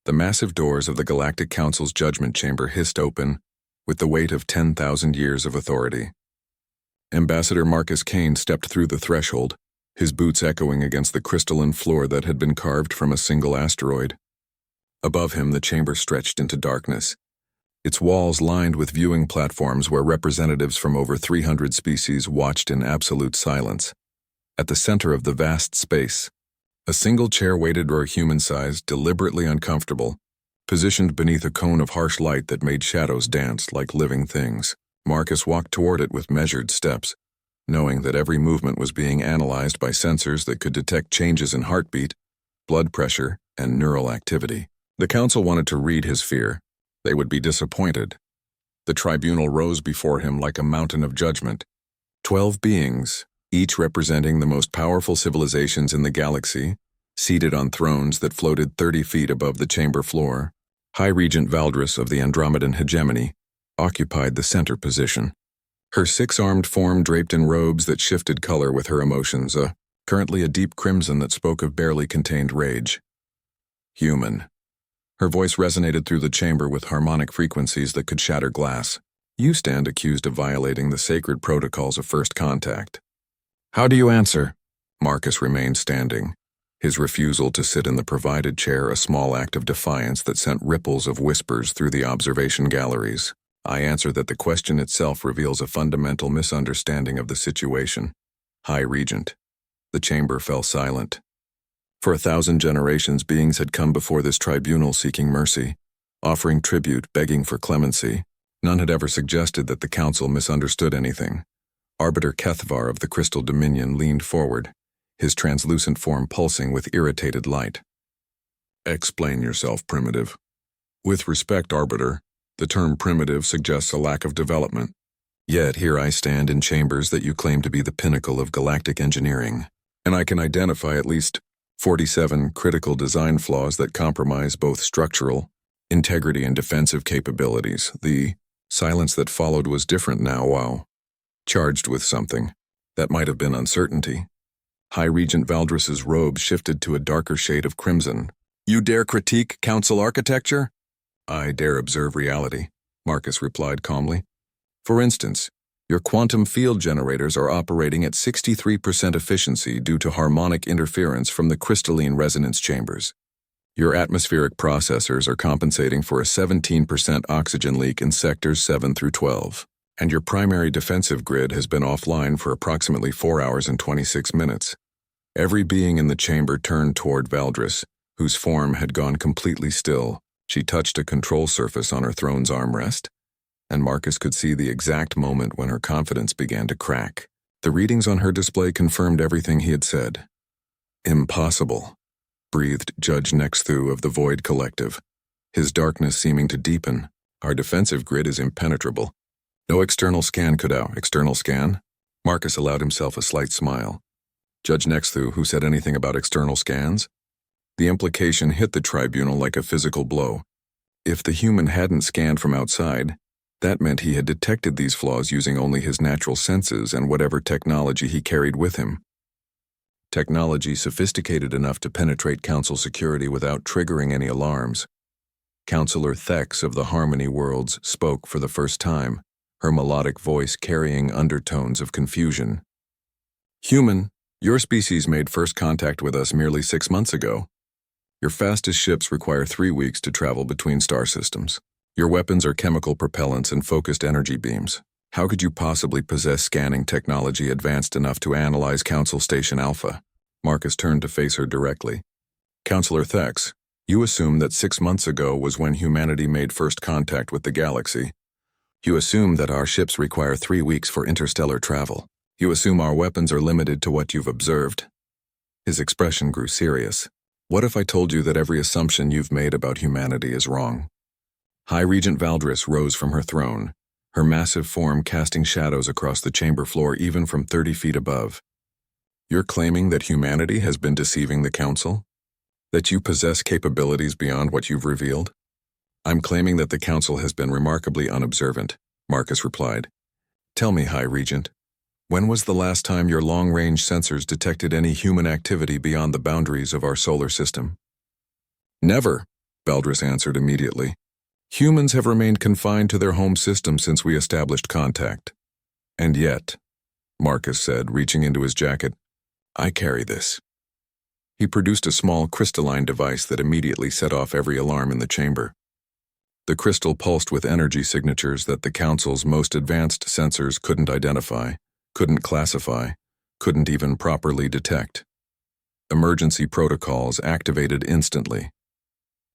The massive doors of the Galactic Council's judgment chamber hissed open, with the weight of 10,000 years of authority. Ambassador Marcus Kane stepped through the threshold, his boots echoing against the crystalline floor that had been carved from a single asteroid. Above him, the chamber stretched into darkness, its walls lined with viewing platforms where representatives from over 300 species watched in absolute silence. At the center of the vast space, a single chair waited or human-sized, deliberately uncomfortable, positioned beneath a cone of harsh light that made shadows dance like living things. Marcus walked toward it with measured steps, knowing that every movement was being analyzed by sensors that could detect changes in heartbeat, blood pressure, and neural activity. The council wanted to read his fear. They would be disappointed. The tribunal rose before him like a mountain of judgment. 12 beings, each representing the most powerful civilizations in the galaxy, seated on thrones that floated 30 feet above the chamber floor. High Regent Valdris of the Andromedan hegemony occupied the center position. Her six-armed form draped in robes that shifted color with her emotions, currently a deep crimson that spoke of barely contained rage. Human. Her voice resonated through the chamber with harmonic frequencies that could shatter glass. You stand accused of violating the sacred protocols of first contact. How do you answer? Marcus remained standing, his refusal to sit in the provided chair a small act of defiance that sent ripples of whispers through the observation galleries. I answer that the question itself reveals a fundamental misunderstanding of the situation. High Regent. The chamber fell silent. For 1,000 generations, beings had come before this tribunal seeking mercy, offering tribute, begging for clemency. None had ever suggested that the council misunderstood anything. Arbiter Kethvar of the Crystal Dominion leaned forward, his translucent form pulsing with irritated light. Explain yourself, Primitive. With respect, Arbiter, the term primitive suggests a lack of development. Yet here I stand in chambers that you claim to be the pinnacle of galactic engineering, and I can identify at least 47 critical design flaws that compromise both structural integrity and defensive capabilities. The silence that followed was different now, wow. Charged with something. That might have been uncertainty. High Regent Valdris's robe shifted to a darker shade of crimson. You dare critique council architecture? I dare observe reality, Marcus replied calmly. For instance, your quantum field generators are operating at 63% efficiency due to harmonic interference from the crystalline resonance chambers. Your atmospheric processors are compensating for a 17% oxygen leak in sectors 7 through 12, and your primary defensive grid has been offline for approximately 4 hours and 26 minutes. Every being in the chamber turned toward Valdris, whose form had gone completely still. She touched a control surface on her throne's armrest, and Marcus could see the exact moment when her confidence began to crack. The readings on her display confirmed everything he had said. Impossible, breathed Judge Nexthu of the Void Collective, his darkness seeming to deepen. Our defensive grid is impenetrable. No external scan could out. External scan? Marcus allowed himself a slight smile. Judge Nexthu, who said anything about external scans? The implication hit the tribunal like a physical blow. If the human hadn't scanned from outside, that meant he had detected these flaws using only his natural senses and whatever technology he carried with him. Technology sophisticated enough to penetrate council security without triggering any alarms. Counselor Thex of the Harmony Worlds spoke for the first time, her melodic voice carrying undertones of confusion. Human, your species made first contact with us merely 6 months ago. Your fastest ships require 3 weeks to travel between star systems. Your weapons are chemical propellants and focused energy beams. How could you possibly possess scanning technology advanced enough to analyze Council Station Alpha? Marcus turned to face her directly. Counselor Thex, you assume that 6 months ago was when humanity made first contact with the galaxy. You assume that our ships require 3 weeks for interstellar travel. You assume our weapons are limited to what you've observed. His expression grew serious. What if I told you that every assumption you've made about humanity is wrong? High Regent Valdris rose from her throne, her massive form casting shadows across the chamber floor even from 30 feet above. You're claiming that humanity has been deceiving the Council? That you possess capabilities beyond what you've revealed? I'm claiming that the Council has been remarkably unobservant, Marcus replied. Tell me, High Regent, when was the last time your long-range sensors detected any human activity beyond the boundaries of our solar system? Never, Valdris answered immediately. Humans have remained confined to their home system since we established contact. And yet, Marcus said, reaching into his jacket, I carry this. He produced a small crystalline device that immediately set off every alarm in the chamber. The crystal pulsed with energy signatures that the Council's most advanced sensors couldn't identify, couldn't classify, couldn't even properly detect. Emergency protocols activated instantly.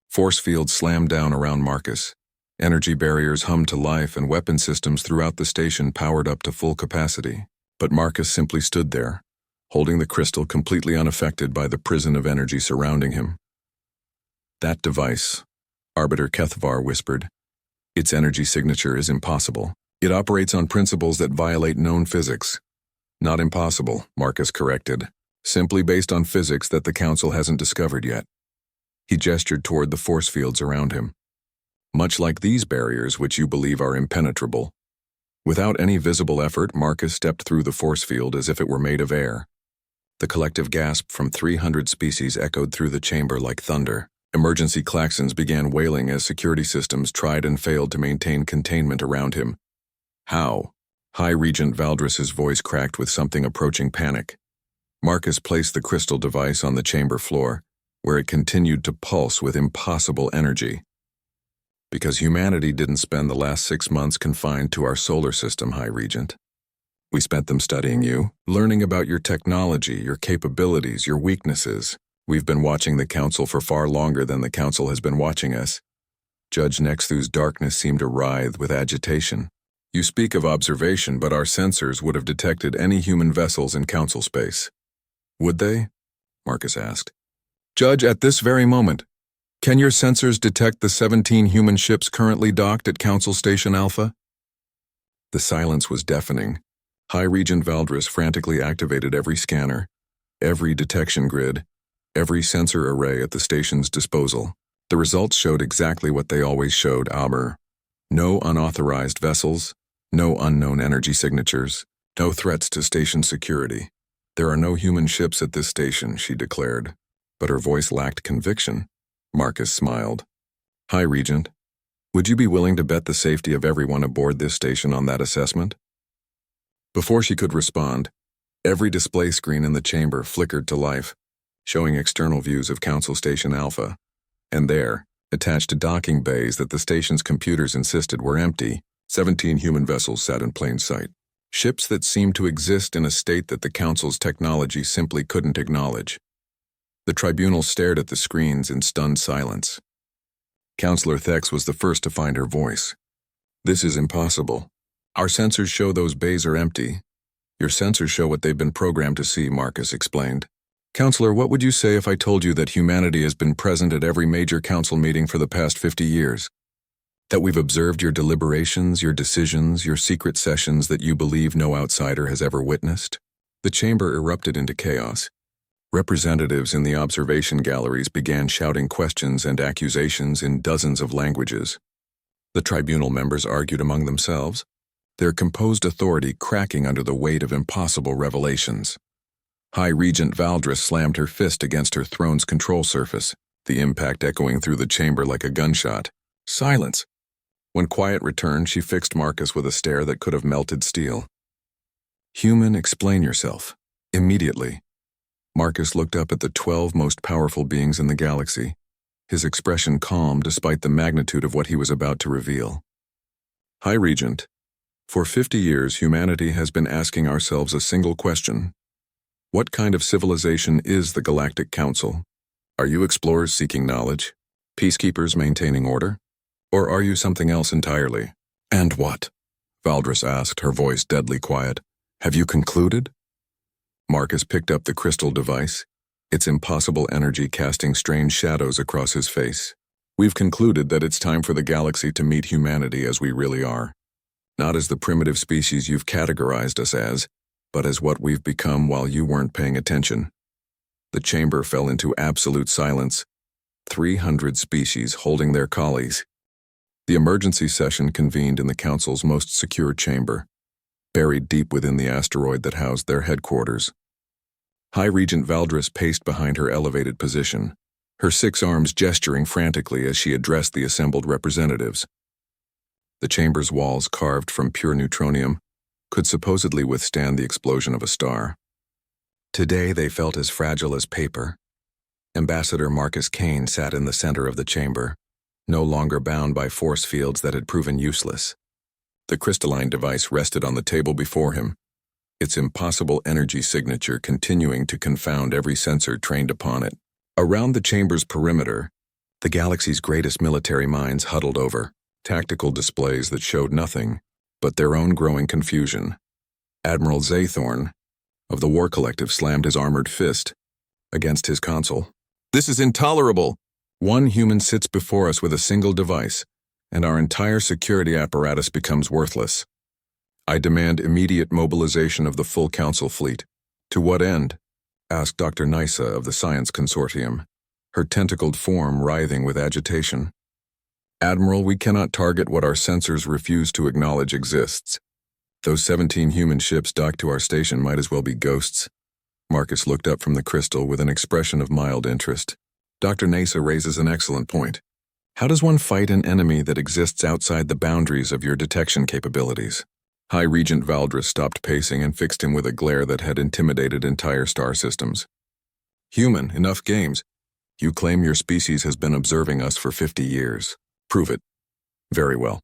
Force fields slammed down around Marcus. Energy barriers hummed to life and weapon systems throughout the station powered up to full capacity. But Marcus simply stood there, holding the crystal completely unaffected by the prison of energy surrounding him. That device, Arbiter Kethvar whispered, its energy signature is impossible. It operates on principles that violate known physics. Not impossible, Marcus corrected, simply based on physics that the Council hasn't discovered yet. He gestured toward the force fields around him. Much like these barriers which you believe are impenetrable. Without any visible effort, Marcus stepped through the force field as if it were made of air. The collective gasp from 300 species echoed through the chamber like thunder. Emergency klaxons began wailing as security systems tried and failed to maintain containment around him. How? High Regent Valdris's voice cracked with something approaching panic. Marcus placed the crystal device on the chamber floor, where it continued to pulse with impossible energy. Because humanity didn't spend the last 6 months confined to our solar system, High Regent. We spent them studying you, learning about your technology, your capabilities, your weaknesses. We've been watching the Council for far longer than the Council has been watching us. Judge Nexthu's darkness seemed to writhe with agitation. You speak of observation, but our sensors would have detected any human vessels in Council space. Would they? Marcus asked. Judge, at this very moment, can your sensors detect the 17 human ships currently docked at Council Station Alpha? The silence was deafening. High Regent Valdris frantically activated every scanner, every detection grid, every sensor array at the station's disposal. The results showed exactly what they always showed, aber. No unauthorized vessels, no unknown energy signatures, no threats to station security. There are no human ships at this station, she declared, but her voice lacked conviction. Marcus smiled. High Regent, would you be willing to bet the safety of everyone aboard this station on that assessment? Before she could respond, every display screen in the chamber flickered to life, showing external views of Council Station Alpha. And there, attached to docking bays that the station's computers insisted were empty, 17 human vessels sat in plain sight. Ships that seemed to exist in a state that the Council's technology simply couldn't acknowledge. The tribunal stared at the screens in stunned silence. Counselor Thex was the first to find her voice. This is impossible. Our sensors show those bays are empty. Your sensors show what they've been programmed to see, Marcus explained. Counselor, what would you say if I told you that humanity has been present at every major council meeting for the past 50 years? That we've observed your deliberations, your decisions, your secret sessions that you believe no outsider has ever witnessed? The chamber erupted into chaos. Representatives in the observation galleries began shouting questions and accusations in dozens of languages. The tribunal members argued among themselves, their composed authority cracking under the weight of impossible revelations. High Regent Valdris slammed her fist against her throne's control surface, the impact echoing through the chamber like a gunshot. Silence! When quiet returned, she fixed Marcus with a stare that could have melted steel. Human, explain yourself. Immediately. Marcus looked up at the 12 most powerful beings in the galaxy, his expression calm despite the magnitude of what he was about to reveal. High Regent, for 50 years humanity has been asking ourselves a single question. What kind of civilization is the Galactic Council? Are you explorers seeking knowledge? Peacekeepers maintaining order? Or are you something else entirely? And what? Valdris asked, her voice deadly quiet. Have you concluded? Marcus picked up the crystal device, its impossible energy casting strange shadows across his face. We've concluded that it's time for the galaxy to meet humanity as we really are. Not as the primitive species you've categorized us as, but as what we've become while you weren't paying attention. The chamber fell into absolute silence, 300 species holding their collies. The emergency session convened in the Council's most secure chamber, buried deep within the asteroid that housed their headquarters. High Regent Valdris paced behind her elevated position, her 6 arms gesturing frantically as she addressed the assembled representatives. The chamber's walls, carved from pure neutronium, could supposedly withstand the explosion of a star. Today they felt as fragile as paper. Ambassador Marcus Kane sat in the center of the chamber, no longer bound by force fields that had proven useless. The crystalline device rested on the table before him, its impossible energy signature continuing to confound every sensor trained upon it. Around the chamber's perimeter, the galaxy's greatest military minds huddled over, tactical displays that showed nothing but their own growing confusion. Admiral Zaythorn of the War Collective slammed his armored fist against his console. "This is intolerable! One human sits before us with a single device, and our entire security apparatus becomes worthless. I demand immediate mobilization of the full Council fleet." "To what end?" asked Dr. Nysa of the Science Consortium, her tentacled form writhing with agitation. "Admiral, we cannot target what our sensors refuse to acknowledge exists. Those 17 human ships docked to our station might as well be ghosts." Marcus looked up from the crystal with an expression of mild interest. "Dr. Nysa raises an excellent point. How does one fight an enemy that exists outside the boundaries of your detection capabilities?" High Regent Valdris stopped pacing and fixed him with a glare that had intimidated entire star systems. "Human, enough games. You claim your species has been observing us for 50 years. Prove it." "Very well."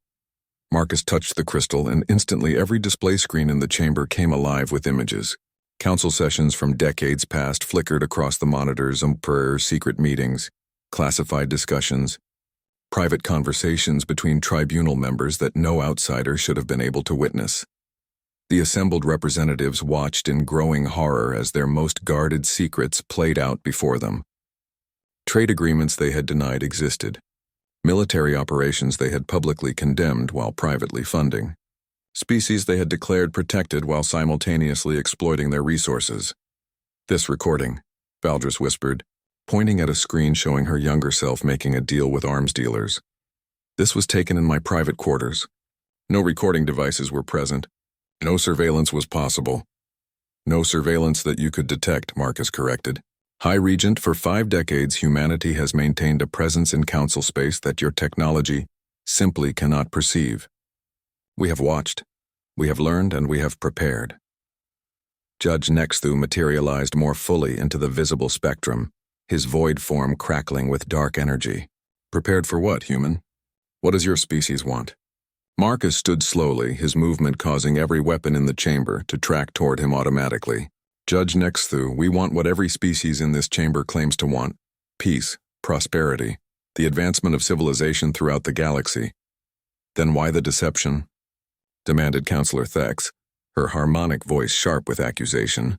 Marcus touched the crystal, and instantly every display screen in the chamber came alive with images. Council sessions from decades past flickered across the monitors, Emperor's secret meetings, classified discussions, private conversations between tribunal members that no outsider should have been able to witness. The assembled representatives watched in growing horror as their most guarded secrets played out before them. Trade agreements they had denied existed. Military operations they had publicly condemned while privately funding. Species they had declared protected while simultaneously exploiting their resources. "This recording," Valdris whispered, pointing at a screen showing her younger self making a deal with arms dealers. "This was taken in my private quarters. No recording devices were present. No surveillance was possible." "No surveillance that you could detect," Marcus corrected. "High Regent, for 5 decades humanity has maintained a presence in Council space that your technology simply cannot perceive. We have watched, we have learned, and we have prepared." Judge Nexthu materialized more fully into the visible spectrum, his void form crackling with dark energy. "Prepared for what, human? What does your species want?" Marcus stood slowly, his movement causing every weapon in the chamber to track toward him automatically. "Judge Nexthu, we want what every species in this chamber claims to want: peace, prosperity, the advancement of civilization throughout the galaxy." "Then why the deception?" demanded Counselor Thex, her harmonic voice sharp with accusation.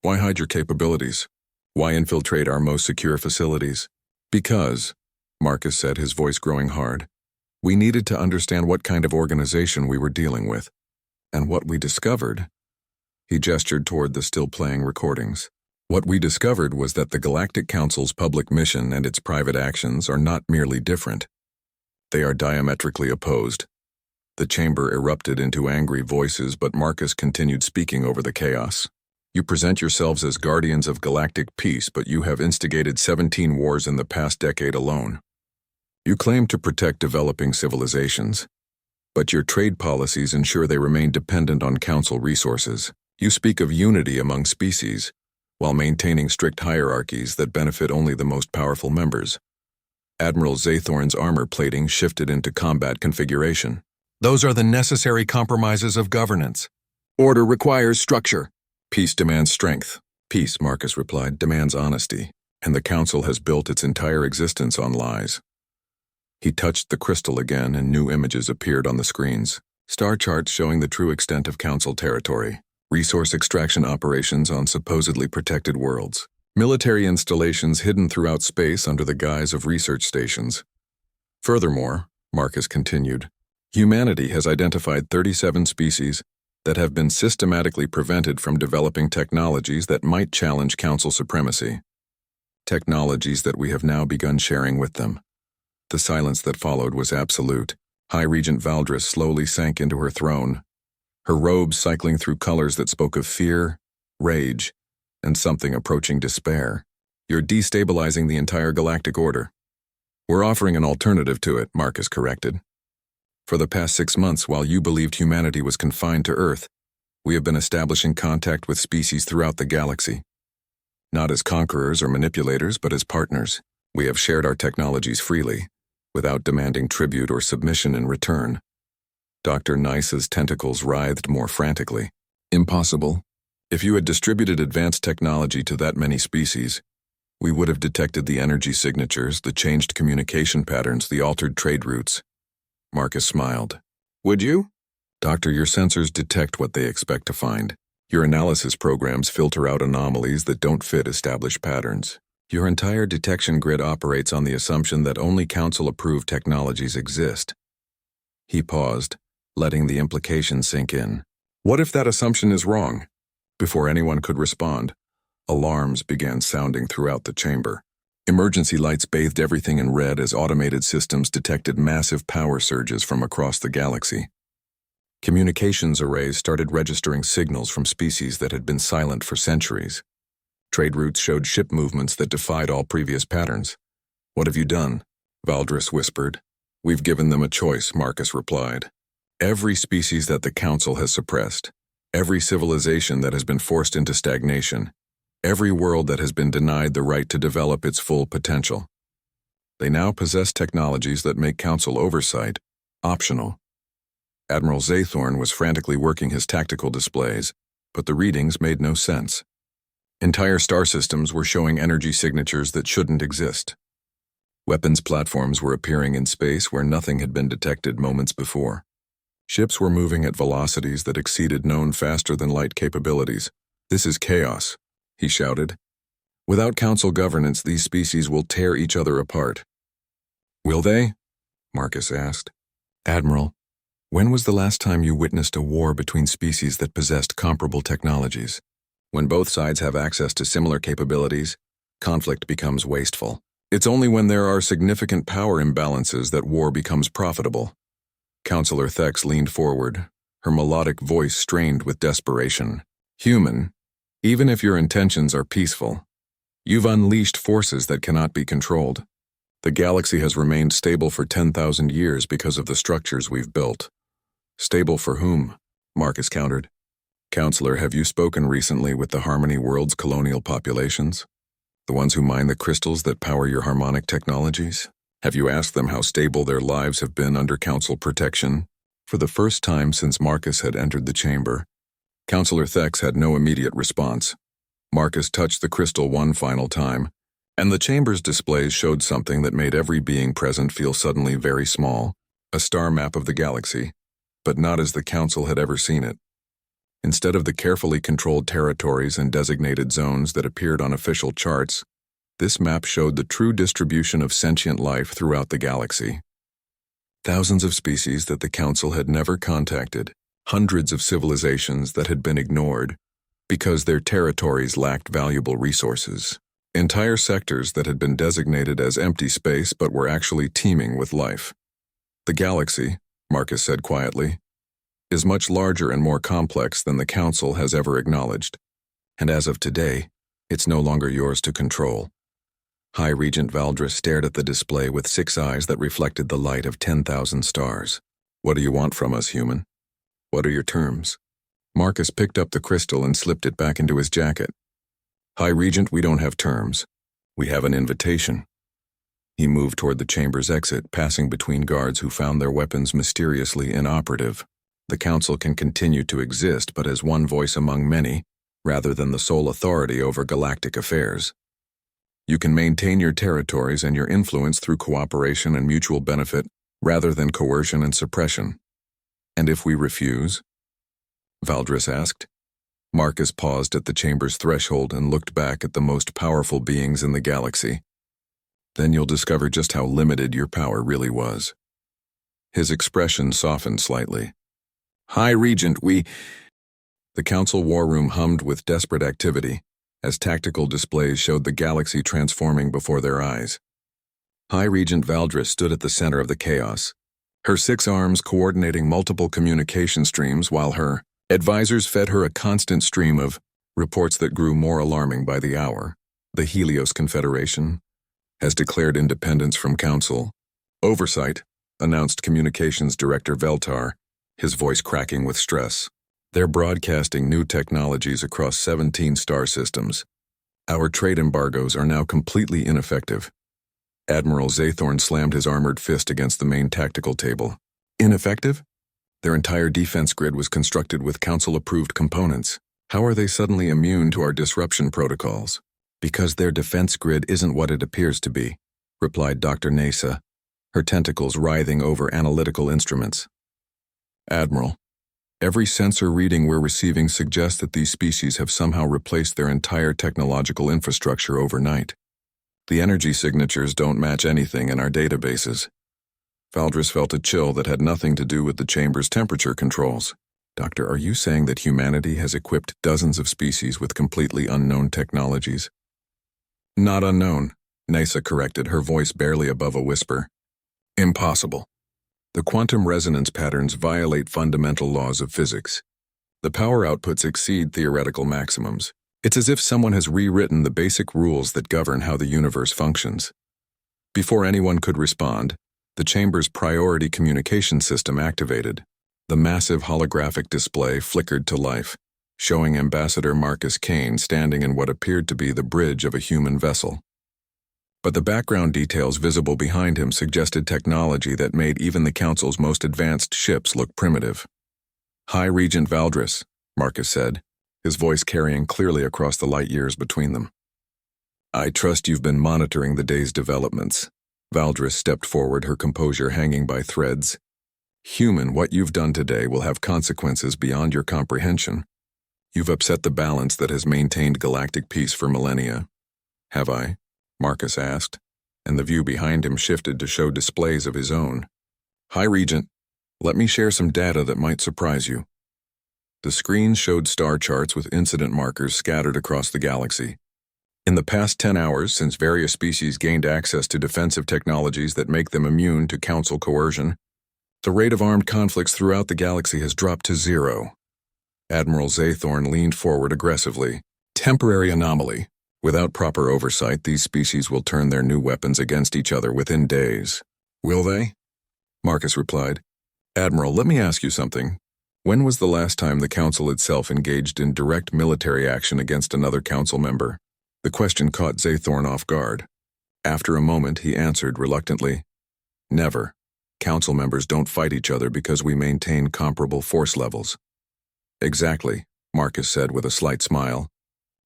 "Why hide your capabilities? Why infiltrate our most secure facilities?" "Because," Marcus said, his voice growing hard, "we needed to understand what kind of organization we were dealing with. And what we discovered," he gestured toward the still-playing recordings, "what we discovered was that the Galactic Council's public mission and its private actions are not merely different. They are diametrically opposed." The chamber erupted into angry voices, but Marcus continued speaking over the chaos. "You present yourselves as guardians of galactic peace, but you have instigated 17 wars in the past decade alone. You claim to protect developing civilizations, but your trade policies ensure they remain dependent on Council resources. You speak of unity among species, while maintaining strict hierarchies that benefit only the most powerful members." Admiral Zaythorn's armor plating shifted into combat configuration. "Those are the necessary compromises of governance. Order requires structure. Peace demands strength." "Peace," Marcus replied, "demands honesty, and the Council has built its entire existence on lies." He touched the crystal again, and new images appeared on the screens. Star charts showing the true extent of Council territory. Resource extraction operations on supposedly protected worlds. Military installations hidden throughout space under the guise of research stations. Furthermore, Marcus continued, humanity has identified 37 species that have been systematically prevented from developing technologies that might challenge Council supremacy. Technologies that we have now begun sharing with them. The silence that followed was absolute. High Regent Valdris slowly sank into her throne, her robes cycling through colors that spoke of fear, rage, and something approaching despair. You're destabilizing the entire galactic order. We're offering an alternative to it, Marcus corrected. For the past 6 months, while you believed humanity was confined to Earth, we have been establishing contact with species throughout the galaxy. Not as conquerors or manipulators, but as partners. We have shared our technologies freely, without demanding tribute or submission in return. Dr. Nice's tentacles writhed more frantically. Impossible. If you had distributed advanced technology to that many species, we would have detected the energy signatures, the changed communication patterns, the altered trade routes. Marcus smiled. Would you? Doctor, your sensors detect what they expect to find. Your analysis programs filter out anomalies that don't fit established patterns. Your entire detection grid operates on the assumption that only Council-approved technologies exist. He paused, letting the implication sink in. What if that assumption is wrong? Before anyone could respond, alarms began sounding throughout the chamber. Emergency lights bathed everything in red as automated systems detected massive power surges from across the galaxy. Communications arrays started registering signals from species that had been silent for centuries. Trade routes showed ship movements that defied all previous patterns. What have you done? Valdris whispered. We've given them a choice, Marcus replied. Every species that the Council has suppressed, every civilization that has been forced into stagnation, every world that has been denied the right to develop its full potential. They now possess technologies that make Council oversight optional. Admiral Zathorn was frantically working his tactical displays, but the readings made no sense. Entire star systems were showing energy signatures that shouldn't exist. Weapons platforms were appearing in space where nothing had been detected moments before. Ships were moving at velocities that exceeded known faster-than-light capabilities. This is chaos, he shouted. Without Council governance, these species will tear each other apart. Will they? Marcus asked. Admiral, when was the last time you witnessed a war between species that possessed comparable technologies? When both sides have access to similar capabilities, conflict becomes wasteful. It's only when there are significant power imbalances that war becomes profitable. Counselor Thex leaned forward, her melodic voice strained with desperation. Human, even if your intentions are peaceful, you've unleashed forces that cannot be controlled. The galaxy has remained stable for 10,000 years because of the structures we've built. Stable for whom? Marcus countered. Counselor, have you spoken recently with the Harmony World's colonial populations? The ones who mine the crystals that power your harmonic technologies? Have you asked them how stable their lives have been under Council protection? For the first time since Marcus had entered the chamber, Counselor Thex had no immediate response. Marcus touched the crystal one final time, and the chamber's displays showed something that made every being present feel suddenly very small, a star map of the galaxy, but not as the Council had ever seen it. Instead of the carefully controlled territories and designated zones that appeared on official charts, this map showed the true distribution of sentient life throughout the galaxy. Thousands of species that the Council had never contacted, hundreds of civilizations that had been ignored because their territories lacked valuable resources, entire sectors that had been designated as empty space but were actually teeming with life. The galaxy, Marcus said quietly, is much larger and more complex than the Council has ever acknowledged, and as of today, it's no longer yours to control. High Regent Valdris stared at the display with 6 eyes that reflected the light of 10,000 stars. What do you want from us, human? What are your terms? Marcus picked up the crystal and slipped it back into his jacket. High Regent, we don't have terms. We have an invitation. He moved toward the chamber's exit, passing between guards who found their weapons mysteriously inoperative. The Council can continue to exist, but as one voice among many, rather than the sole authority over galactic affairs. You can maintain your territories and your influence through cooperation and mutual benefit, rather than coercion and suppression. And if we refuse? Valdris asked. Marcus paused at the chamber's threshold and looked back at the most powerful beings in the galaxy. Then you'll discover just how limited your power really was. His expression softened slightly. High Regent, we... The Council war room hummed with desperate activity, as tactical displays showed the galaxy transforming before their eyes. High Regent Valdris stood at the center of the chaos, her 6 arms coordinating multiple communication streams while her advisors fed her a constant stream of reports that grew more alarming by the hour. The Helios Confederation has declared independence from Council. Oversight, announced Communications Director Veltar, his voice cracking with stress. They're broadcasting new technologies across 17 star systems. Our trade embargoes are now completely ineffective. Admiral Zathorn slammed his armored fist against the main tactical table. Ineffective? Their entire defense grid was constructed with Council-approved components. How are they suddenly immune to our disruption protocols? Because their defense grid isn't what it appears to be, replied Dr. Nasa, her tentacles writhing over analytical instruments. Admiral, every sensor reading we're receiving suggests that these species have somehow replaced their entire technological infrastructure overnight. The energy signatures don't match anything in our databases. Valdris felt a chill that had nothing to do with the chamber's temperature controls. Doctor, are you saying that humanity has equipped dozens of species with completely unknown technologies? Not unknown, Nasa corrected, her voice barely above a whisper. Impossible. The quantum resonance patterns violate fundamental laws of physics. The power outputs exceed theoretical maximums. It's as if someone has rewritten the basic rules that govern how the universe functions. Before anyone could respond, the chamber's priority communication system activated. The massive holographic display flickered to life, showing Ambassador Marcus Kane standing in what appeared to be the bridge of a human vessel. But the background details visible behind him suggested technology that made even the Council's most advanced ships look primitive. High Regent Valdris, Marcus said, his voice carrying clearly across the light years between them. I trust you've been monitoring the day's developments. Valdris stepped forward, her composure hanging by threads. Human, what you've done today will have consequences beyond your comprehension. You've upset the balance that has maintained galactic peace for millennia. Have I? Marcus asked, and the view behind him shifted to show displays of his own. High Regent, let me share some data that might surprise you. The screen showed star charts with incident markers scattered across the galaxy. In the past 10 hours, since various species gained access to defensive technologies that make them immune to Council coercion, the rate of armed conflicts throughout the galaxy has dropped to 0. Admiral Zathorn leaned forward aggressively. Temporary anomaly. Without proper oversight, these species will turn their new weapons against each other within days. Will they? Marcus replied. Admiral, let me ask you something. When was the last time the Council itself engaged in direct military action against another Council member? The question caught Zathorn off guard. After a moment, he answered reluctantly. Never. Council members don't fight each other because we maintain comparable force levels. Exactly, Marcus said with a slight smile.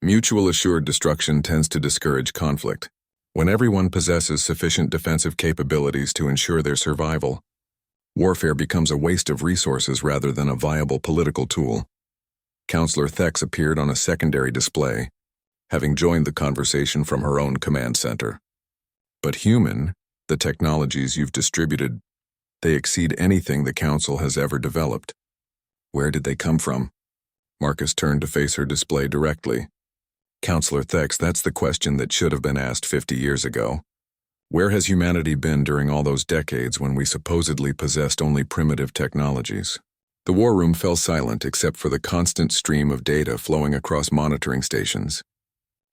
Mutual assured destruction tends to discourage conflict. When everyone possesses sufficient defensive capabilities to ensure their survival, warfare becomes a waste of resources rather than a viable political tool. Counselor Thex appeared on a secondary display, having joined the conversation from her own command center. But human, the technologies you've distributed, they exceed anything the Council has ever developed. Where did they come from? Marcus turned to face her display directly. Counselor Thex, that's the question that should have been asked 50 years ago. Where has humanity been during all those decades when we supposedly possessed only primitive technologies? The war room fell silent except for the constant stream of data flowing across monitoring stations.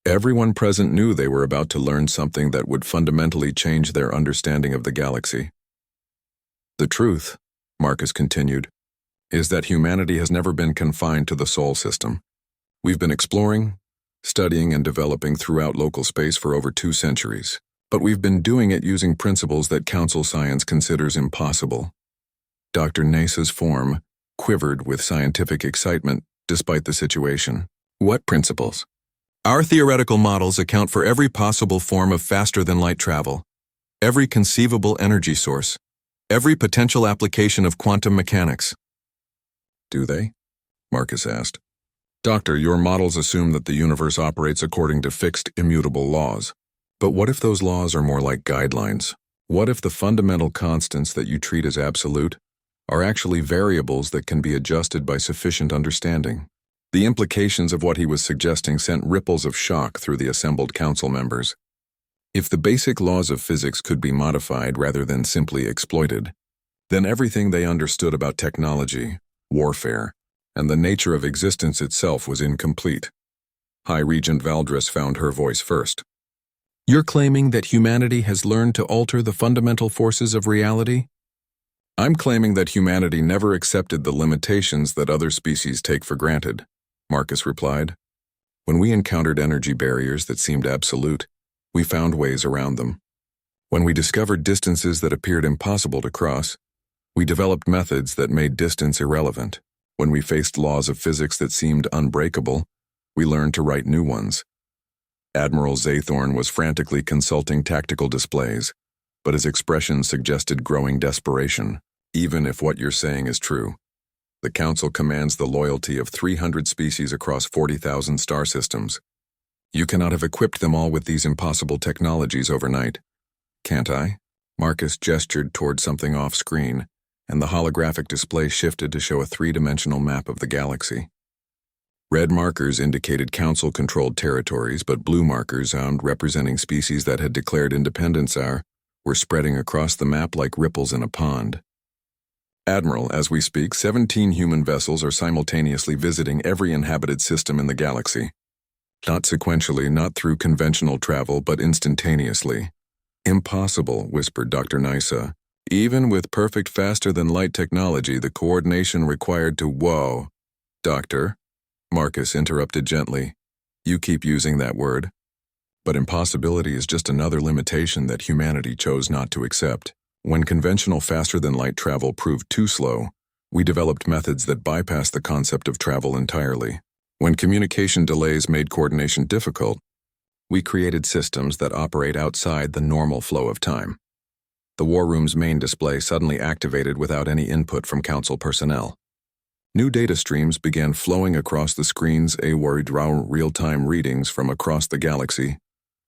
Everyone present knew they were about to learn something that would fundamentally change their understanding of the galaxy. The truth, Marcus continued, is that humanity has never been confined to the Sol system. We've been exploring, studying, and developing throughout local space for over 2 centuries. But we've been doing it using principles that Council science considers impossible. Dr. Nasa's form quivered with scientific excitement despite the situation. What principles? Our theoretical models account for every possible form of faster-than-light travel, every conceivable energy source, every potential application of quantum mechanics. Do they? Marcus asked. Doctor, your models assume that the universe operates according to fixed, immutable laws. But what if those laws are more like guidelines? What if the fundamental constants that you treat as absolute are actually variables that can be adjusted by sufficient understanding? The implications of what he was suggesting sent ripples of shock through the assembled Council members. If the basic laws of physics could be modified rather than simply exploited, then everything they understood about technology, warfare, and the nature of existence itself was incomplete. High Regent Valdris found her voice first. You're claiming that humanity has learned to alter the fundamental forces of reality? I'm claiming that humanity never accepted the limitations that other species take for granted, Marcus replied. When we encountered energy barriers that seemed absolute, we found ways around them. When we discovered distances that appeared impossible to cross, we developed methods that made distance irrelevant. When we faced laws of physics that seemed unbreakable, we learned to write new ones. Admiral Zathorn was frantically consulting tactical displays, but his expression suggested growing desperation. Even if what you're saying is true, the Council commands the loyalty of 300 species across 40,000 star systems. You cannot have equipped them all with these impossible technologies overnight. Can't I? Marcus gestured toward something off-screen, and the holographic display shifted to show a three-dimensional map of the galaxy. Red markers indicated Council-controlled territories, but blue markers, representing species that had declared independence, were spreading across the map like ripples in a pond. Admiral, as we speak, 17 human vessels are simultaneously visiting every inhabited system in the galaxy. Not sequentially, not through conventional travel, but instantaneously. Impossible, whispered Dr. Nysa. Even with perfect faster-than-light technology, the coordination required to— Whoa, Doctor, Marcus interrupted gently. You keep using that word. But impossibility is just another limitation that humanity chose not to accept. When conventional faster-than-light travel proved too slow, we developed methods that bypassed the concept of travel entirely. When communication delays made coordination difficult, we created systems that operate outside the normal flow of time. The War Room's main display suddenly activated without any input from Council personnel. New data streams began flowing across the screens, real-time readings from across the galaxy,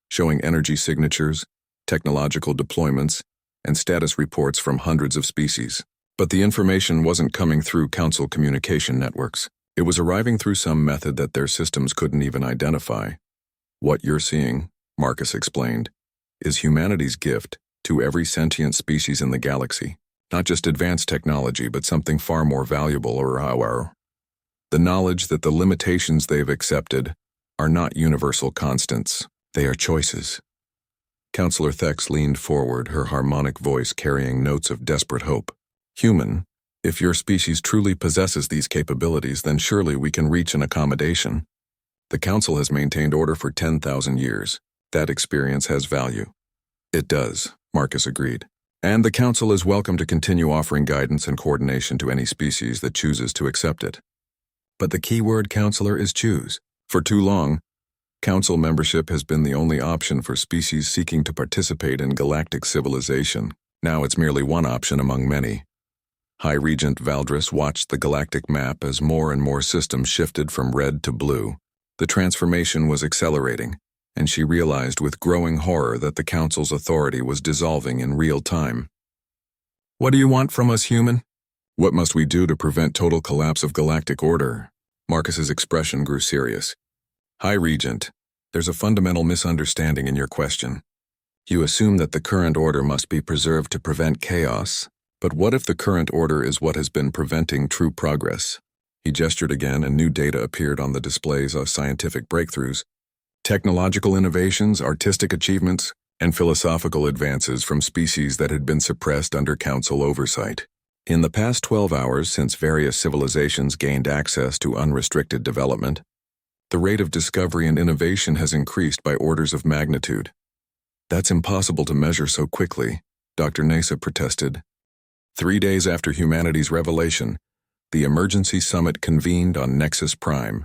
showing energy signatures, technological deployments, and status reports from hundreds of species. But the information wasn't coming through Council communication networks. It was arriving through some method that their systems couldn't even identify. What you're seeing, Marcus explained, is humanity's gift to every sentient species in the galaxy. Not just advanced technology, but something far more valuable, the knowledge that the limitations they've accepted are not universal constants. They are choices. Counselor Thex leaned forward, her harmonic voice carrying notes of desperate hope. Human, if your species truly possesses these capabilities, then surely we can reach an accommodation. The Council has maintained order for 10,000 years. That experience has value. It does, Marcus agreed. And the Council is welcome to continue offering guidance and coordination to any species that chooses to accept it. But the key word, Counselor, is choose. For too long, Council membership has been the only option for species seeking to participate in galactic civilization. Now it's merely one option among many. High Regent Valdris watched the galactic map as more and more systems shifted from red to blue. The transformation was accelerating, and she realized with growing horror that the Council's authority was dissolving in real time. What do you want from us, human? What must we do to prevent total collapse of galactic order? Marcus's expression grew serious. High Regent, there's a fundamental misunderstanding in your question. You assume that the current order must be preserved to prevent chaos, but what if the current order is what has been preventing true progress? He gestured again, and new data appeared on the displays of scientific breakthroughs, technological innovations, artistic achievements, and philosophical advances from species that had been suppressed under Council oversight. In the past 12 hours, since various civilizations gained access to unrestricted development, the rate of discovery and innovation has increased by orders of magnitude. That's impossible to measure so quickly, Dr. Nysa protested. 3 days after humanity's revelation, the emergency summit convened on Nexus Prime,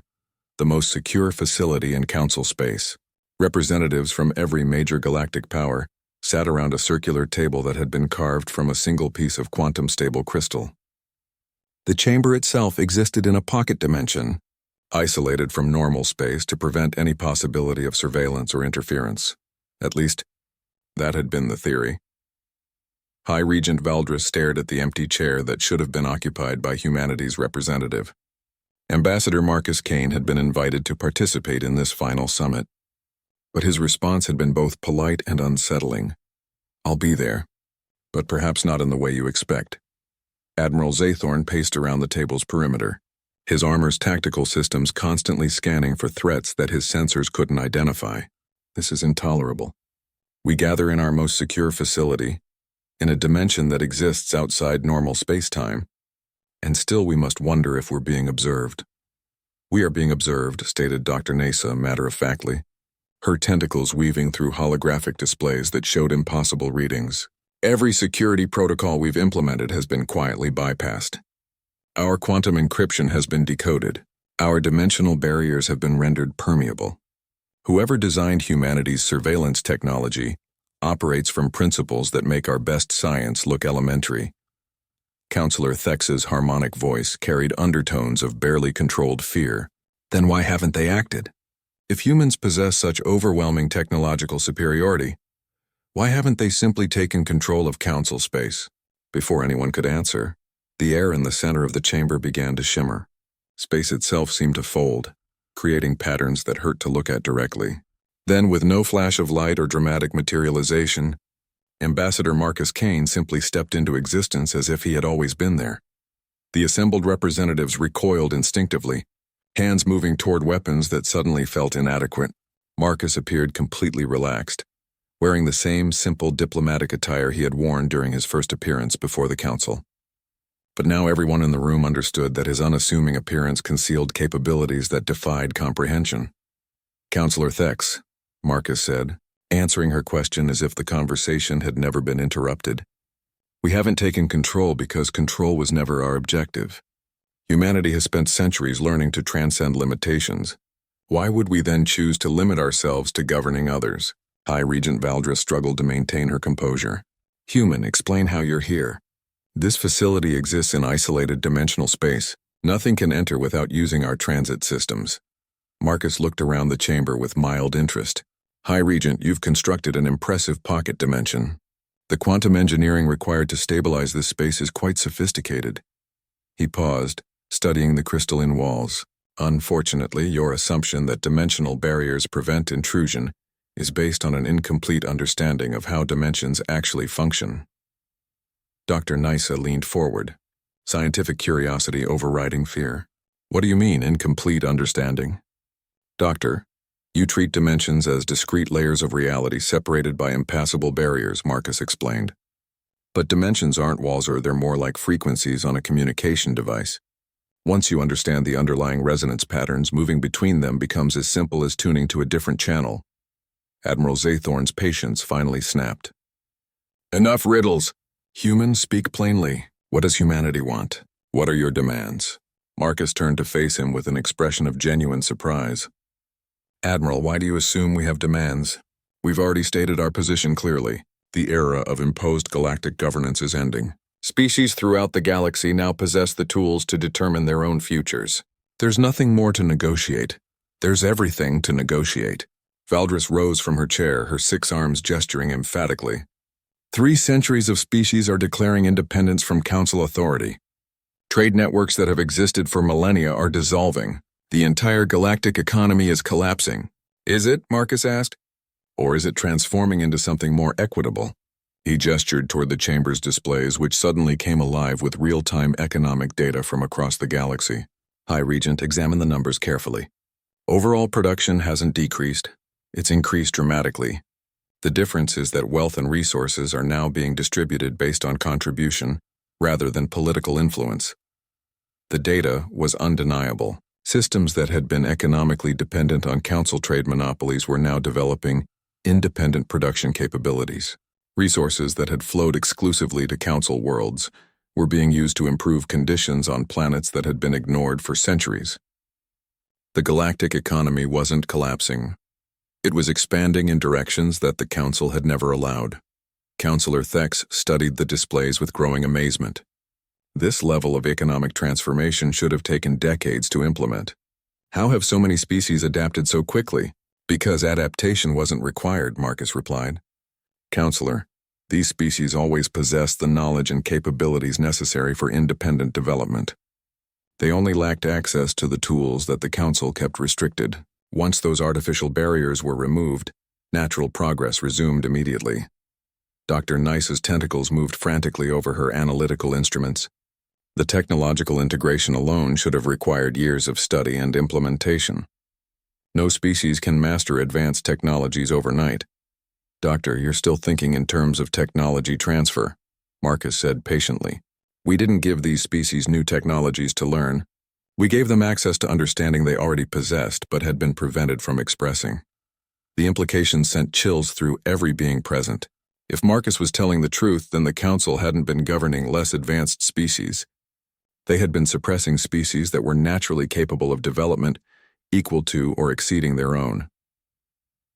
the most secure facility in Council space. Representatives from every major galactic power sat around a circular table that had been carved from a single piece of quantum-stable crystal. The chamber itself existed in a pocket dimension, isolated from normal space to prevent any possibility of surveillance or interference. At least, that had been the theory. High Regent Valdris stared at the empty chair that should have been occupied by humanity's representative. Ambassador Marcus Kane had been invited to participate in this final summit, but his response had been both polite and unsettling. I'll be there, but perhaps not in the way you expect. Admiral Zathorn paced around the table's perimeter. his armor's tactical systems constantly scanning for threats that his sensors couldn't identify. This is intolerable. We gather in our most secure facility, in a dimension that exists outside normal space-time, and still we must wonder if we're being observed. We are being observed, stated Dr. Nasa matter-of-factly, her tentacles weaving through holographic displays that showed impossible readings. Every security protocol we've implemented has been quietly bypassed. Our quantum encryption has been decoded. Our dimensional barriers have been rendered permeable. Whoever designed humanity's surveillance technology operates from principles that make our best science look elementary. Counselor Thex's harmonic voice carried undertones of barely controlled fear. Then why haven't they acted? If humans possess such overwhelming technological superiority, why haven't they simply taken control of council space? Before anyone could answer, the air in the center of the chamber began to shimmer. Space itself seemed to fold, creating patterns that hurt to look at directly. Then, with no flash of light or dramatic materialization, Ambassador Marcus Kane simply stepped into existence as if he had always been there. The assembled representatives recoiled instinctively, hands moving toward weapons that suddenly felt inadequate. Marcus appeared completely relaxed, wearing the same simple diplomatic attire he had worn during his first appearance before the council. But now everyone in the room understood that his unassuming appearance concealed capabilities that defied comprehension. "Counselor Thex," Marcus said, answering her question as if the conversation had never been interrupted. "We haven't taken control because control was never our objective. Humanity has spent centuries learning to transcend limitations. Why would we then choose to limit ourselves to governing others?" High Regent Valdra struggled to maintain her composure. "Human, explain how you're here. This facility exists in isolated dimensional space. Nothing can enter without using our transit systems." Marcus looked around the chamber with mild interest. "High Regent, you've constructed an impressive pocket dimension. The quantum engineering required to stabilize this space is quite sophisticated." He paused, studying the crystalline walls. "Unfortunately, your assumption that dimensional barriers prevent intrusion is based on an incomplete understanding of how dimensions actually function." Dr. Nisa leaned forward, scientific curiosity overriding fear. "What do you mean, incomplete understanding?" "Doctor, you treat dimensions as discrete layers of reality separated by impassable barriers," Marcus explained. "But dimensions aren't walls, they're more like frequencies on a communication device. Once you understand the underlying resonance patterns, moving between them becomes as simple as tuning to a different channel." Admiral Zathorn's patience finally snapped. "Enough riddles! Humans, speak plainly. What does humanity want? What are your demands?" Marcus turned to face him with an expression of genuine surprise. "Admiral, why do you assume we have demands? We've already stated our position clearly. The era of imposed galactic governance is ending. Species throughout the galaxy now possess the tools to determine their own futures. There's nothing more to negotiate. There's everything to negotiate." Valdris rose from her chair, her 6 arms gesturing emphatically. 3 centuries of species are declaring independence from council authority. Trade networks that have existed for millennia are dissolving. The entire galactic economy is collapsing. "Is it?" Marcus asked. "Or is it transforming into something more equitable?" He gestured toward the chamber's displays, which suddenly came alive with real-time economic data from across the galaxy. High Regent, examine the numbers carefully. Overall production hasn't decreased. It's increased dramatically. The difference is that wealth and resources are now being distributed based on contribution, rather than political influence. The data was undeniable. Systems that had been economically dependent on council trade monopolies were now developing independent production capabilities. Resources that had flowed exclusively to council worlds were being used to improve conditions on planets that had been ignored for centuries. The galactic economy wasn't collapsing. It was expanding in directions that the council had never allowed. Counselor Thex studied the displays with growing amazement. This level of economic transformation should have taken decades to implement. How have so many species adapted so quickly? Because adaptation wasn't required, Marcus replied. Counselor, these species always possessed the knowledge and capabilities necessary for independent development. They only lacked access to the tools that the council kept restricted. Once those artificial barriers were removed, natural progress resumed immediately. Dr. Nice's tentacles moved frantically over her analytical instruments. The technological integration alone should have required years of study and implementation. No species can master advanced technologies overnight. Doctor, you're still thinking in terms of technology transfer, Marcus said patiently. We didn't give these species new technologies to learn. We gave them access to understanding they already possessed but had been prevented from expressing. The implications sent chills through every being present. If Marcus was telling the truth, then the Council hadn't been governing less advanced species. They had been suppressing species that were naturally capable of development equal to or exceeding their own.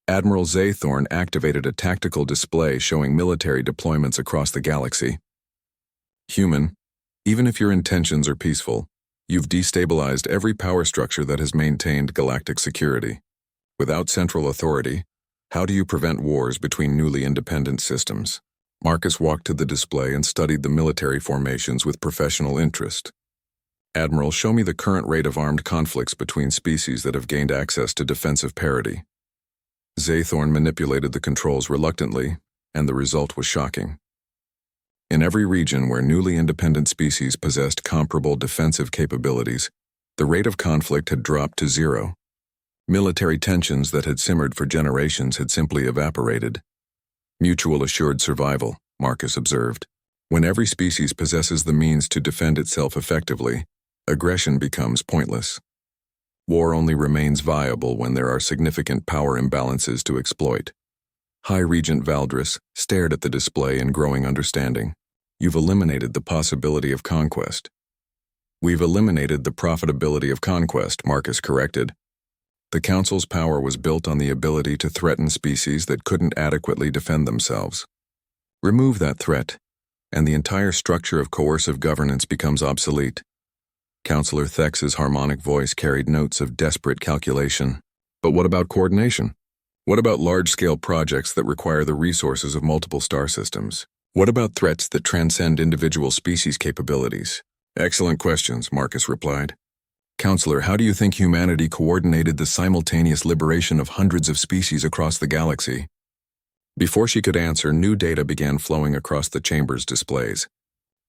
Admiral Zaythorn activated a tactical display showing military deployments across the galaxy. Human, even if your intentions are peaceful, you've destabilized every power structure that has maintained galactic security. Without central authority, how do you prevent wars between newly independent systems? Marcus walked to the display and studied the military formations with professional interest. Admiral, show me the current rate of armed conflicts between species that have gained access to defensive parity. Zaythorn manipulated the controls reluctantly, and the result was shocking. In every region where newly independent species possessed comparable defensive capabilities, the rate of conflict had dropped to zero. Military tensions that had simmered for generations had simply evaporated. Mutual assured survival, Marcus observed. When every species possesses the means to defend itself effectively, aggression becomes pointless. War only remains viable when there are significant power imbalances to exploit. High Regent Valdris stared at the display in growing understanding. You've eliminated the possibility of conquest. We've eliminated the profitability of conquest, Marcus corrected. The Council's power was built on the ability to threaten species that couldn't adequately defend themselves. Remove that threat, and the entire structure of coercive governance becomes obsolete. Counselor Thex's harmonic voice carried notes of desperate calculation. But what about coordination? What about large-scale projects that require the resources of multiple star systems? What about threats that transcend individual species capabilities? Excellent questions, Marcus replied. Counselor, how do you think humanity coordinated the simultaneous liberation of hundreds of species across the galaxy? Before she could answer, new data began flowing across the chamber's displays.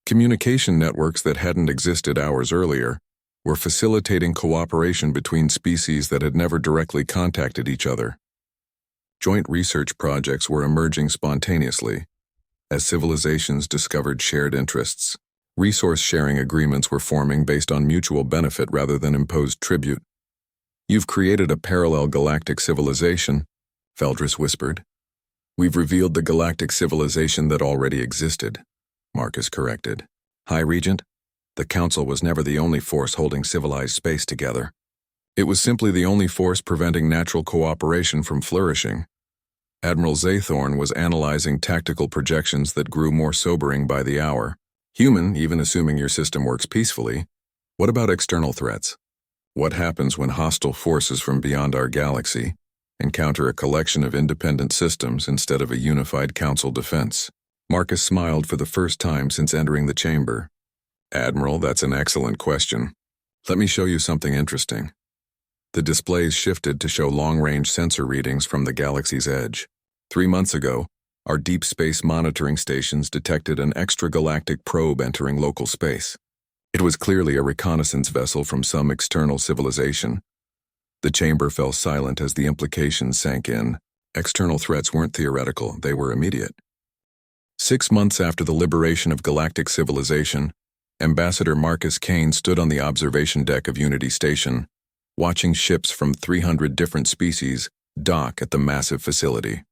Communication networks that hadn't existed hours earlier were facilitating cooperation between species that had never directly contacted each other. Joint research projects were emerging spontaneously as civilizations discovered shared interests. Resource-sharing agreements were forming based on mutual benefit rather than imposed tribute. You've created a parallel galactic civilization, Valdris whispered. We've revealed the galactic civilization that already existed, Marcus corrected. High Regent, the Council was never the only force holding civilized space together. It was simply the only force preventing natural cooperation from flourishing. Admiral Zaythorn was analyzing tactical projections that grew more sobering by the hour. Human, even assuming your system works peacefully, what about external threats? What happens when hostile forces from beyond our galaxy encounter a collection of independent systems instead of a unified Council defense? Marcus smiled for the first time since entering the chamber. Admiral, that's an excellent question. Let me show you something interesting. The displays shifted to show long-range sensor readings from the galaxy's edge. 3 months ago, our deep space monitoring stations detected an extragalactic probe entering local space. It was clearly a reconnaissance vessel from some external civilization. The chamber fell silent as the implications sank in. External threats weren't theoretical, they were immediate. 6 months after the liberation of galactic civilization, Ambassador Marcus Kane stood on the observation deck of Unity Station, watching ships from 300 different species dock at the massive facility.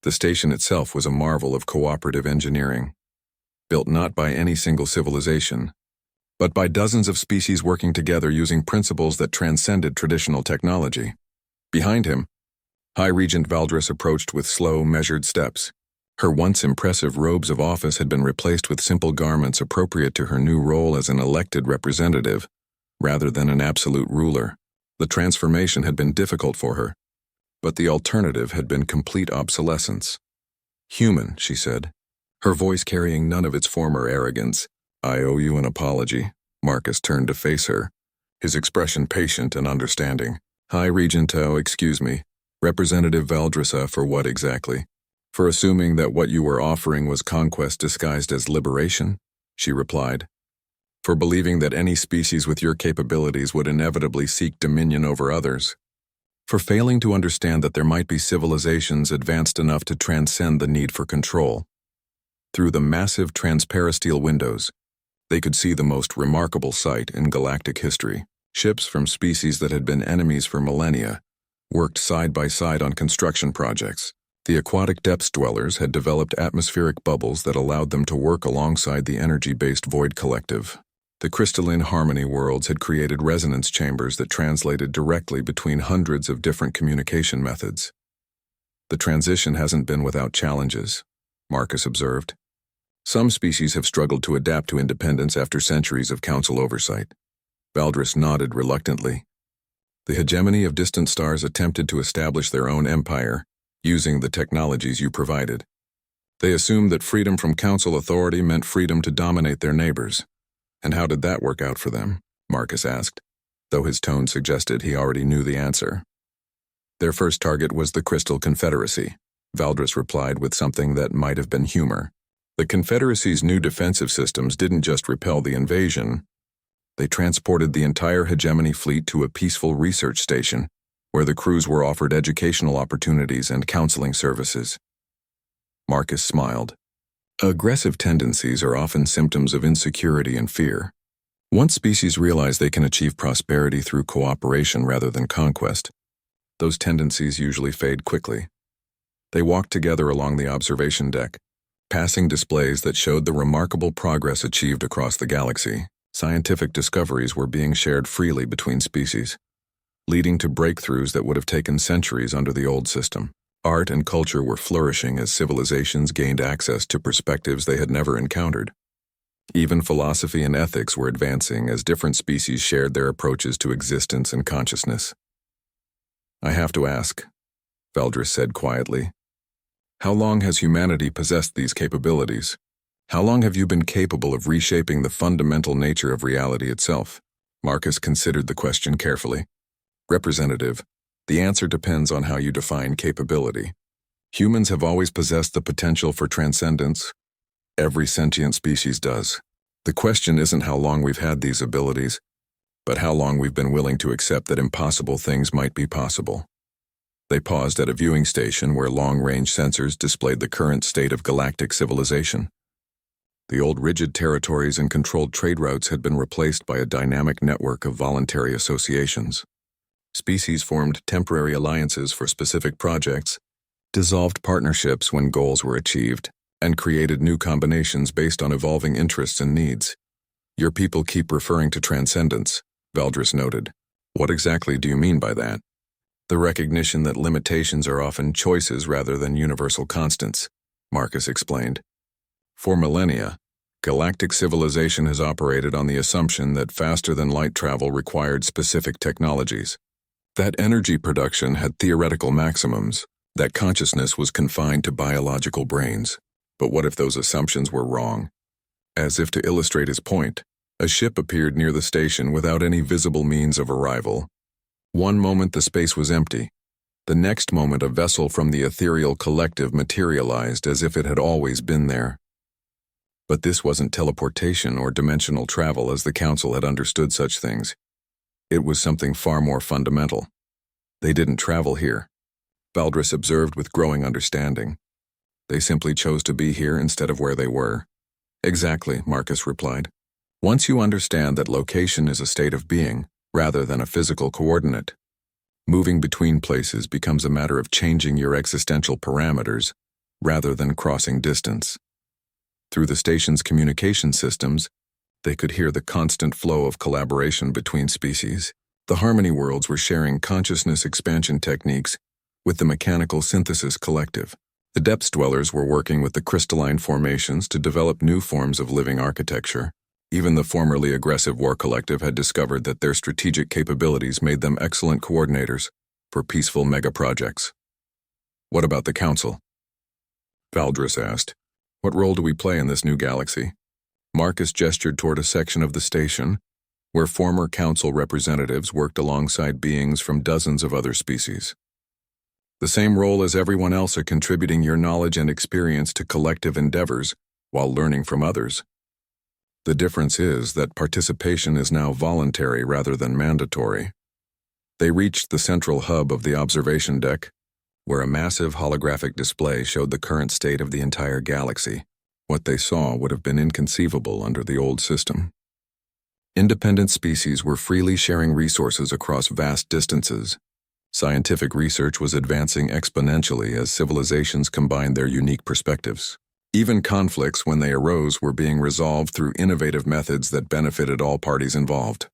The station itself was a marvel of cooperative engineering, built not by any single civilization, but by dozens of species working together using principles that transcended traditional technology. Behind him, High Regent Valdris approached with slow, measured steps. Her once impressive robes of office had been replaced with simple garments appropriate to her new role as an elected representative, rather than an absolute ruler. The transformation had been difficult for her, but the alternative had been complete obsolescence. Human, she said, her voice carrying none of its former arrogance. I owe you an apology. Marcus turned to face her, his expression patient and understanding. High Regent, excuse me. Representative Valdrisa, for what exactly? For assuming that what you were offering was conquest disguised as liberation, she replied. for believing that any species with your capabilities would inevitably seek dominion over others, for failing to understand that there might be civilizations advanced enough to transcend the need for control. Through the massive transparasteel windows, they could see the most remarkable sight in galactic history. Ships from species that had been enemies for millennia worked side by side on construction projects. The aquatic depths dwellers had developed atmospheric bubbles that allowed them to work alongside the energy-based void collective. The crystalline harmony worlds had created resonance chambers that translated directly between hundreds of different communication methods. The transition hasn't been without challenges, Marcus observed. Some species have struggled to adapt to independence after centuries of council oversight. Valdris nodded reluctantly. The hegemony of distant stars attempted to establish their own empire, using the technologies you provided. They assumed that freedom from council authority meant freedom to dominate their neighbors. And how did that work out for them? Marcus asked, though his tone suggested he already knew the answer. Their first target was the Crystal Confederacy, Valdris replied with something that might have been humor. The Confederacy's new defensive systems didn't just repel the invasion. They transported the entire hegemony fleet to a peaceful research station, where the crews were offered educational opportunities and counseling services. Marcus smiled. Aggressive tendencies are often symptoms of insecurity and fear. Once species realize they can achieve prosperity through cooperation rather than conquest, those tendencies usually fade quickly. They walked together along the observation deck, passing displays that showed the remarkable progress achieved across the galaxy. Scientific discoveries were being shared freely between species, leading to breakthroughs that would have taken centuries under the old system. Art and culture were flourishing as civilizations gained access to perspectives they had never encountered. Even philosophy and ethics were advancing as different species shared their approaches to existence and consciousness. I have to ask, Valdris said quietly, how long has humanity possessed these capabilities? How long have you been capable of reshaping the fundamental nature of reality itself? Marcus considered the question carefully. Representative, the answer depends on how you define capability. Humans have always possessed the potential for transcendence. Every sentient species does. The question isn't how long we've had these abilities, but how long we've been willing to accept that impossible things might be possible. They paused at a viewing station where long-range sensors displayed the current state of galactic civilization. The old rigid territories and controlled trade routes had been replaced by a dynamic network of voluntary associations. Species formed temporary alliances for specific projects, dissolved partnerships when goals were achieved, and created new combinations based on evolving interests and needs. Your people keep referring to transcendence, Valdris noted. What exactly do you mean by that? The recognition that limitations are often choices rather than universal constants, Marcus explained. For millennia, galactic civilization has operated on the assumption that faster-than-light travel required specific technologies, that energy production had theoretical maximums, that consciousness was confined to biological brains. But what if those assumptions were wrong? As if to illustrate his point, a ship appeared near the station without any visible means of arrival. One moment the space was empty. The next moment a vessel from the ethereal collective materialized as if it had always been there. But this wasn't teleportation or dimensional travel as the Council had understood such things. It was something far more fundamental. They didn't travel here, Valdris observed with growing understanding. They simply chose to be here instead of where they were. Exactly, Marcus replied. Once you understand that location is a state of being, rather than a physical coordinate, moving between places becomes a matter of changing your existential parameters, rather than crossing distance. Through the station's communication systems, they could hear the constant flow of collaboration between species. The Harmony Worlds were sharing consciousness expansion techniques with the Mechanical Synthesis Collective. The Depths Dwellers were working with the crystalline formations to develop new forms of living architecture. Even the formerly aggressive War Collective had discovered that their strategic capabilities made them excellent coordinators for peaceful mega-projects. What about the Council? Valdris asked. What role do we play in this new galaxy? Marcus gestured toward a section of the station where former Council representatives worked alongside beings from dozens of other species. The same role as everyone else are contributing your knowledge and experience to collective endeavors while learning from others. The difference is that participation is now voluntary rather than mandatory. They reached the central hub of the observation deck, where a massive holographic display showed the current state of the entire galaxy. What they saw would have been inconceivable under the old system. Independent species were freely sharing resources across vast distances. Scientific research was advancing exponentially as civilizations combined their unique perspectives. Even conflicts, when they arose, were being resolved through innovative methods that benefited all parties involved.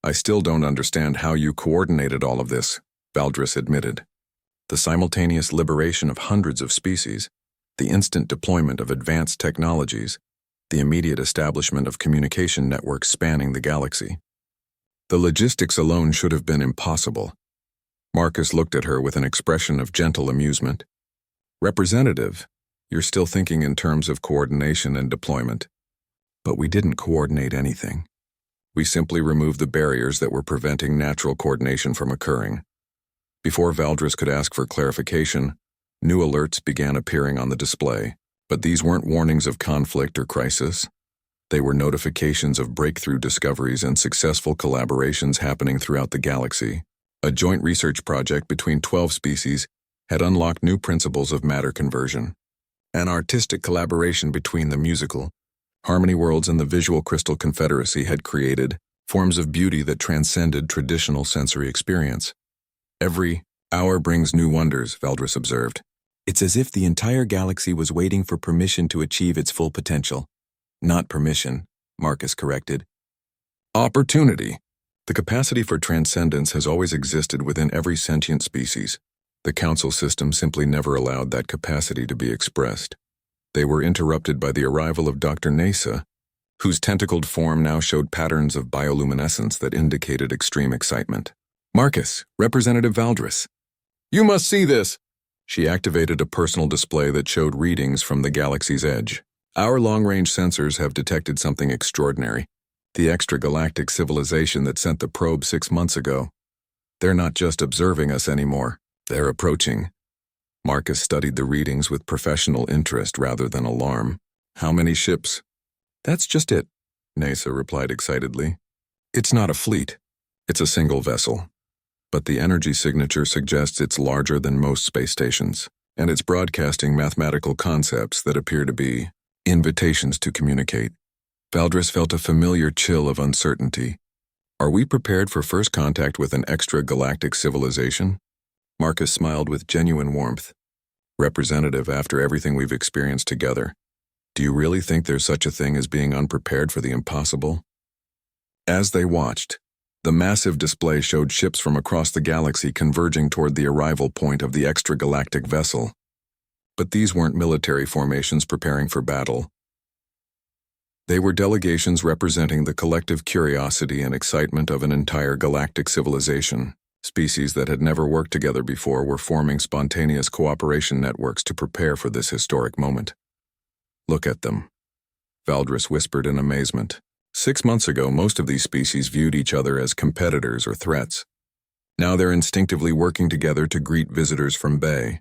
I still don't understand how you coordinated all of this, Valdris admitted. The simultaneous liberation of hundreds of species, the instant deployment of advanced technologies, the immediate establishment of communication networks spanning the galaxy. The logistics alone should have been impossible. Marcus looked at her with an expression of gentle amusement. Representative, you're still thinking in terms of coordination and deployment. But we didn't coordinate anything. We simply removed the barriers that were preventing natural coordination from occurring. Before Valdris could ask for clarification, new alerts began appearing on the display, but these weren't warnings of conflict or crisis. They were notifications of breakthrough discoveries and successful collaborations happening throughout the galaxy. A joint research project between 12 species had unlocked new principles of matter conversion. An artistic collaboration between the musical, Harmony Worlds and the Visual Crystal Confederacy had created forms of beauty that transcended traditional sensory experience. Every hour brings new wonders, Valdris observed. It's as if the entire galaxy was waiting for permission to achieve its full potential. Not permission, Marcus corrected. Opportunity. The capacity for transcendence has always existed within every sentient species. The council system simply never allowed that capacity to be expressed. They were interrupted by the arrival of Dr. Nasa, whose tentacled form now showed patterns of bioluminescence that indicated extreme excitement. Marcus, Representative Valdris. You must see this! She activated a personal display that showed readings from the galaxy's edge. Our long-range sensors have detected something extraordinary. The extragalactic civilization that sent the probe 6 months ago. They're not just observing us anymore. They're approaching. Marcus studied the readings with professional interest rather than alarm. How many ships? That's just it, Nasa replied excitedly. It's not a fleet. It's a single vessel. But the energy signature suggests it's larger than most space stations, and it's broadcasting mathematical concepts that appear to be invitations to communicate. Valdris felt a familiar chill of uncertainty. Are we prepared for first contact with an extragalactic civilization? Marcus smiled with genuine warmth. Representative, after everything we've experienced together, do you really think there's such a thing as being unprepared for the impossible? As they watched, the massive display showed ships from across the galaxy converging toward the arrival point of the extragalactic vessel. But these weren't military formations preparing for battle. They were delegations representing the collective curiosity and excitement of an entire galactic civilization. Species that had never worked together before were forming spontaneous cooperation networks to prepare for this historic moment. Look at them, Valdris whispered in amazement. 6 months ago, most of these species viewed each other as competitors or threats. Now they're instinctively working together to greet visitors from Bay.